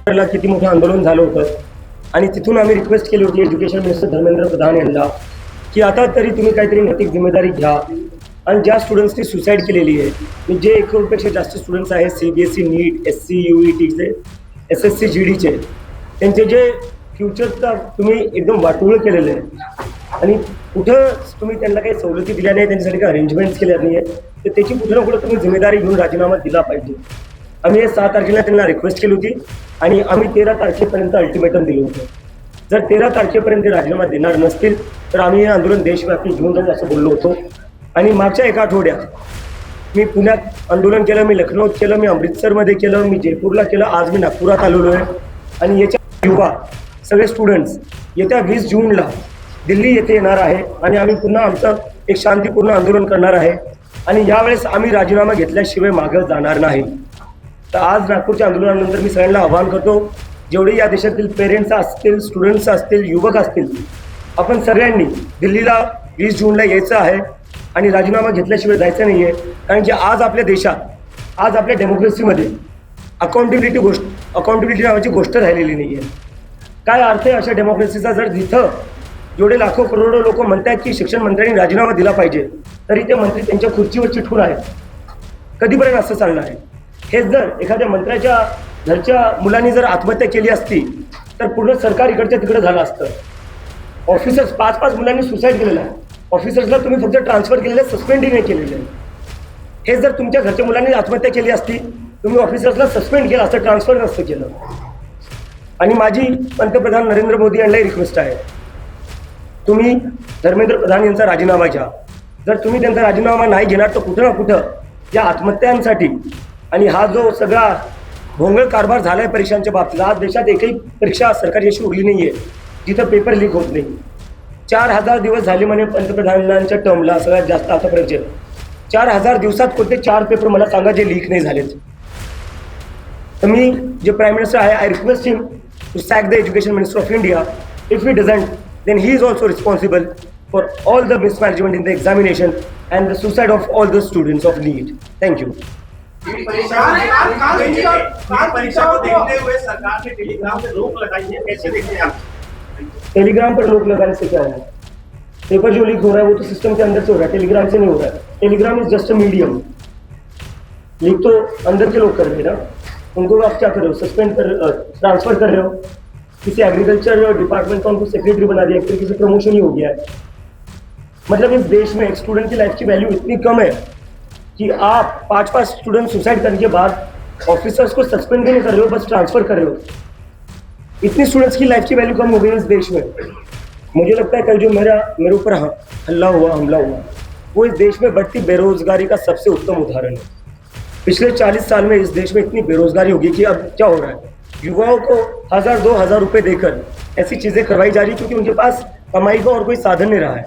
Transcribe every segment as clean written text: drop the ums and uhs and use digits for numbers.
ला किती मोठं आंदोलन झालं होतं आणि तिथून आम्ही रिक्वेस्ट केली होती एज्युकेशन मिनिस्टर धर्मेंद्र प्रधान यांना की आता तरी तुम्ही काहीतरी नैतिक जिम्मेदारी घ्या आणि ज्या स्टुडंट्सनी सुसाईड केलेली आहे जे 1 करोडपेक्षा जास्त स्टुडंट्स आहेत CBSE नीट SC UETचे SSC GDचे त्यांचे जे फ्युचरचा तुम्ही एकदम वाटोळं केलेलं आहे आणि कुठं तुम्ही त्यांना काही सवलती दिल्या नाही त्यांच्यासाठी काही अरेंजमेंट्स केल्या नाही आहे तर त्याची कुठं ना कुठं तुम्ही जिम्मेदारी घेऊन राजीनामा दिला पाहिजे. आम्ही 6 तारखेला त्यांना रिक्वेस्ट केली होती आणि आम्ही 13 तारखेपर्यंत अल्टिमेटम दिलं होतं. जर 13 तारखेपर्यंत राजीनामा देणार नसतील तर आम्ही हे आंदोलन देशव्यापी घेऊन जाऊ असं बोललो होतो. आणि मागच्या 1 आठवड्यात मी पुण्यात आंदोलन केलं, मी लखनौत केलं, मी अमृतसरमध्ये केलं, मी जयपूरला केलं, आज मी नागपुरात आलेलो आहे. आणि याच्या युवा सगळे स्टुडंट्स येत्या 20 जूनला दिल्ली येथे येणार आहे आणि आम्ही पुन्हा आमचं एक शांतीपूर्ण आंदोलन करणार आहे आणि यावेळेस आम्ही राजीनामा घेतल्याशिवाय मागं जाणार नाही. तर आज नागपूरच्या आंदोलनानंतर मी सगळ्यांना आवाहन करतो, जेवढे या देशातील पेरेंट्स असतील, स्टुडंट्स असतील, युवक असतील, आपण सगळ्यांनी दिल्लीला 20 जूनला यायचं आहे आणि राजीनामा घेतल्याशिवाय जायचं नाही आहे. कारण की आज आपल्या देशात, आज आपल्या डेमोक्रेसीमध्ये अकाउंटेबिलिटी नावाची गोष्ट राहिलेली नाही आहे. काय अर्थ आहे अशा डेमोक्रेसीचा जर जिथं जेवढे लाखो करोडो लोक म्हणतात की शिक्षण मंत्र्यांनी राजीनामा दिला पाहिजे तरी ते मंत्री त्यांच्या खुर्चीवर चिटकून आहेत. कधीपर्यंत असं चालणार आहे? हेच जर एखाद्या मंत्र्याच्या घरच्या मुलांनी जर आत्महत्या केली असती तर पूर्ण सरकार इकडच्या तिकडे झालं असतं. ऑफिसर्स 5-5 मुलांनी सुसाईड केलेलं आहे. ऑफिसर्सला तुम्ही फक्त ट्रान्सफर केलेलं आहे, सस्पेंडही नाही केलेलं आहे. हेच जर तुमच्या घरच्या मुलांनी आत्महत्या केली असती तुम्ही ऑफिसर्सला सस्पेंड केलं असतं, ट्रान्सफर नसतं केलं. आणि माझी पंतप्रधान नरेंद्र मोदी यांनाही रिक्वेस्ट आहे, तुम्ही धर्मेंद्र प्रधान यांचा राजीनामा घ्या. जर तुम्ही त्यांचा राजीनामा नाही घेणार तर कुठं ना कुठं या आत्महत्यांसाठी आणि हा जो सगळा भोंगळ कारभार झाला आहे परीक्षांच्या बाबतीत, आज देशात एकही परीक्षा सरकारी अशी उरली नाही आहे जिथं पेपर लीक होत नाही. 4000 दिवस झाले म्हणे पंतप्रधानांच्या टर्मला, सगळ्यात जास्त आतापर्यंत. 4000 दिवसात कोणते 4 पेपर मला सांगा जे लीक नाही झालेत. तर मी जे प्राईम मिनिस्टर आहे, I request him to sack the education minister of India. If he doesn't then he is also responsible for all the mismanagement in the examination and the suicide of all the students of NEET. Thank you. परीक्षा को देखते हुए सरकार ने Telegram पे रोक लगाई है, कैसे देखते हैं आप? टेलीग्राम पर रोक लगाने से क्या होगा? पेपर जो लीक हो रहा है वो तो सिस्टम के अंदर से हो रहा है, टेलीग्राम से नहीं हो रहा है. Telegram is just a medium. Leak तो अंदर के लोग कर रहे हैं ना, उनको आप क्या कर रहे हो? सस्पेंड कर, ट्रांसफर कर रहे हो. किसी एग्रीकल्चर डिपार्टमेंट का उनको सेक्रेटरी बना दिया, एक तरीके से प्रमोशन ही हो गया है. मतलब इस देश में एक स्टूडेंट की लाइफ की वैल्यू इतनी कम है कि आप 5-5 स्टूडेंट सुसाइड करने के बाद ऑफिसर्स को सस्पेंड भी नहीं कर रहे हो, बस ट्रांसफर कर रहे हो. इतनी स्टूडेंट्स की लाइफ की वैल्यू कम हो गई इस देश में. मुझे लगता है कल जो मेरे ऊपर हमला हुआ वो इस देश में बढ़ती बेरोजगारी का सबसे उत्तम उदाहरण है. पिछले 40 साल में इस देश में इतनी बेरोजगारी होगी कि अब क्या हो रहा है, युवाओं को 1000-2000 रुपए देकर ऐसी चीजें करवाई जा रही क्योंकि उनके पास कमाई का और कोई साधन नहीं रहा है.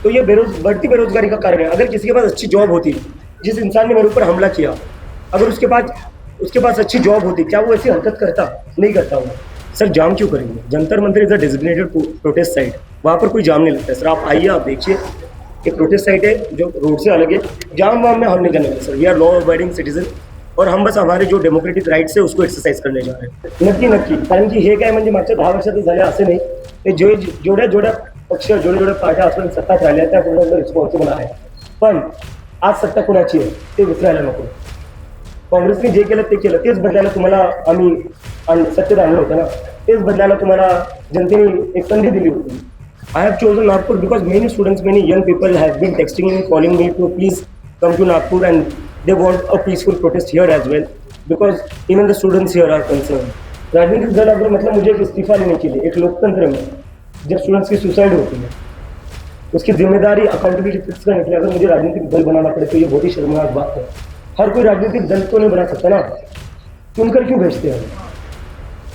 तो ये बढ़ती बेरोजगारी का कारण है. अगर किसी के पास अच्छी जॉब होती, जिस इंसान ने मेरे ऊपर हमला किया, अगर उसके पास अच्छी जॉब होती, क्या वो ऐसी हरकत करता? नहीं करता वो. सर जाम क्यों करेंगे? Jantar Mantar is a designated prostate site, वहाँ पर कोई जाम नहीं लगता है. सर आप आइए, आप देखिए, एक प्रोटेस्ट साइट है जो रोड से अलग है. जाम वाम में हम नहीं करने वाले sir. We are law abiding citizen और हम बस हमारे जो डेमोक्रेटिक राईट्स आहे उसको एक्सरसाइज करणे जा रहे हैं. नक्की कारण की हे काय म्हणजे मागच्या 10 वर्षातच झाले असे नाही. ते जेवढ्या पक्ष जेवढ्या पार्ट्या असून सत्तात राहिल्या त्या पूर्ण रिस्पॉन्सिबल आहे. पण आज सत्ता कुणाची आहे ते विसरायला नको. काँग्रेसने जे केलं ते केलं, तेच बदलायला तुम्हाला आम्ही सत्तेत आणलं होतं ना, तेच बदलायला तुम्हाला जनतेने एक संधी दिली होती. I have chosen Nagpur because many students, many young people have been texting me, calling me to please come to Nagpur and they want a peaceful protest here as well because even the students here are concerned. राजनीतिक दल अगर मतलब मुझे एक इस्तीफा लेने के लिए, एक लोकतंत्र में जब स्टूडेंट्स की सुसाइड होती है उसकी जिम्मेदारी अकाउंटेबिलिटी फिक्स करने के लिए अगर मुझे राजनीतिक दल बनाना पड़े तो ये बहुत ही शर्मनाक बात है. हर कोई राजनीतिक दल तो नहीं बना सकता ना, चुनकर क्यों भेजते हैं?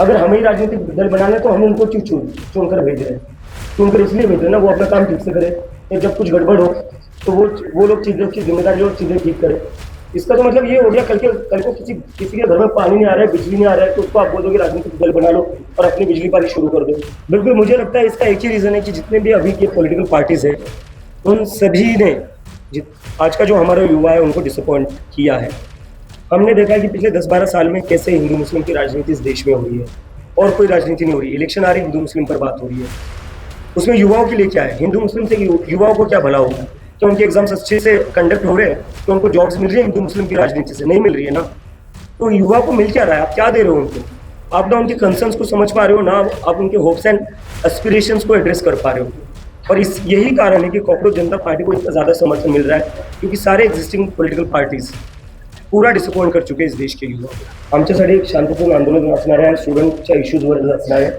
अगर हमें ही राजनीतिक दल बनाना है तो हम उनको क्यों चुनकर भेज रहे हैं? चुनकर इसलिए भेज रहे हैं ना वो अपना काम ठीक से करे, जब कुछ गड़बड़ हो तो वो लोग चीज़ों की जिम्मेदारी और चीज़ें ठीक करें. इसका तो मतलब ये हो गया कल को किसी के घर में पानी नहीं आ रहा है, बिजली नहीं आ रहा है तो उसको आप बोल दो कि राजनीतिक दल बना लो और अपनी बिजली पानी शुरू कर दो. बिल्कुल मुझे लगता है इसका एक ही रीज़न है कि जितने भी अभी के पॉलिटिकल पार्टीज है उन सभी ने आज का जो हमारा युवा है उनको डिसअपॉइंट किया है. हमने देखा है कि पिछले 10-12 साल में कैसे हिंदू मुस्लिम की राजनीति इस देश में हो रही है और कोई राजनीति नहीं हो रही। इलेक्शन आ रही, हिंदू मुस्लिम पर बात हो रही है। उसमें युवाओं के लिए क्या है? हिंदू मुस्लिम से युवाओं को क्या भला होगा? क्या उनके एग्जाम्स अच्छे से कंडक्ट हो रहे हैं? तो उनको जॉब्स मिल रही है? हिंदू मुस्लिम की राजनीति से नहीं मिल रही है ना। तो युवा को मिल क्या रहा है? आप क्या दे रहे हो उनको? आप ना उनके कंसर्न्स को समझ पा रहे हो, ना आप उनके होप्स एंड एस्पिरेशंस को एड्रेस कर पा रहे हो। और इस यही कारण है कि कॉकरोच जनता पार्टी को इतना ज़्यादा समर्थन मिल रहा है, क्योंकि सारे एक्झिस्टिंग पॉलिटिकल पार्टीज पूरा डिसअपॉइंट कर चुके इस देश के युवा। आमच्यासाठी एक शांतपूर्ण आंदोलन असणार आहे, स्टुडंटच्या इश्यूजवर असणार आहे।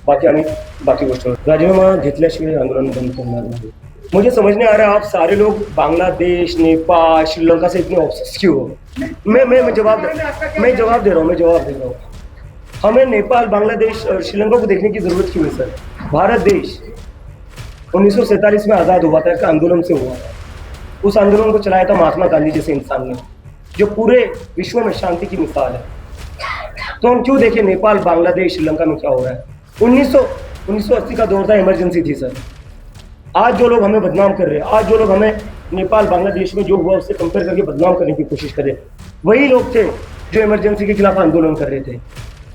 बाकी आम्ही बाकी गोष्टीवर राजीनामा घेतल्याशिवाय आंदोलन बंद करणार नाही। मुझे समझ नहीं आ रहा आप सारे लोग बांग्लादेश, नेपाल, श्रीलंका से इतने ऑब्सेस क्यों हो? मैं जवाब दे रहा हूँ। हमें नेपाल, बांग्लादेश और श्रीलंका को देखने की जरूरत क्यों है सर? भारत देश 1947 में आज़ाद हुआ था, एक आंदोलन से हुआ था। उस आंदोलन को चलाया था महात्मा गांधी जैसे इंसान ने, जो पूरे विश्व में शांति की मिसाल है। तो हम क्यों देखें नेपाल, बांग्लादेश, श्रीलंका में क्या हो रहा है? 1980 का दौर था, इमरजेंसी थी सर। आज जो लोग हमें बदनाम कर रहे हैं, आज जो लोग हमें नेपाल, बांग्लादेश में जो हुआ उससे कंपेयर करके बदनाम करने की कोशिश कर रहे हैं, वही लोग थे जो इमरजेंसी के खिलाफ आंदोलन कर रहे थे।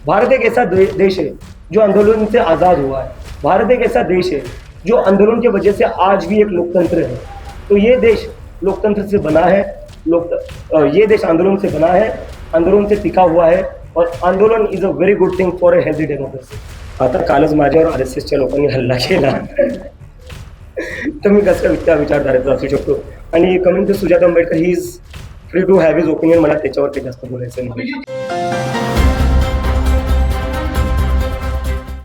भारत एक ऐसा देश है जो आंदोलन से आज़ाद हुआ है। भारत एक ऐसा देश है जो आंदोलन की वजह से आज भी एक लोकतंत्र है। तो ये देश लोकतंत्र से बना है, ये देश आंदोलन से बना है, आंदोलन से टिका हुआ है, और आंदोलन is a very good thing for a healthy democracy. आता कालच माझ्यावर RSSच्या लोकांनी हल्ला केला, तर मी कसं त्या विचारधारेचा असू शकतो? आणि coming to Sujata Ambedkar, he is free to have his opinion, मला त्याच्यावर काही जास्त बोलायचं नाही।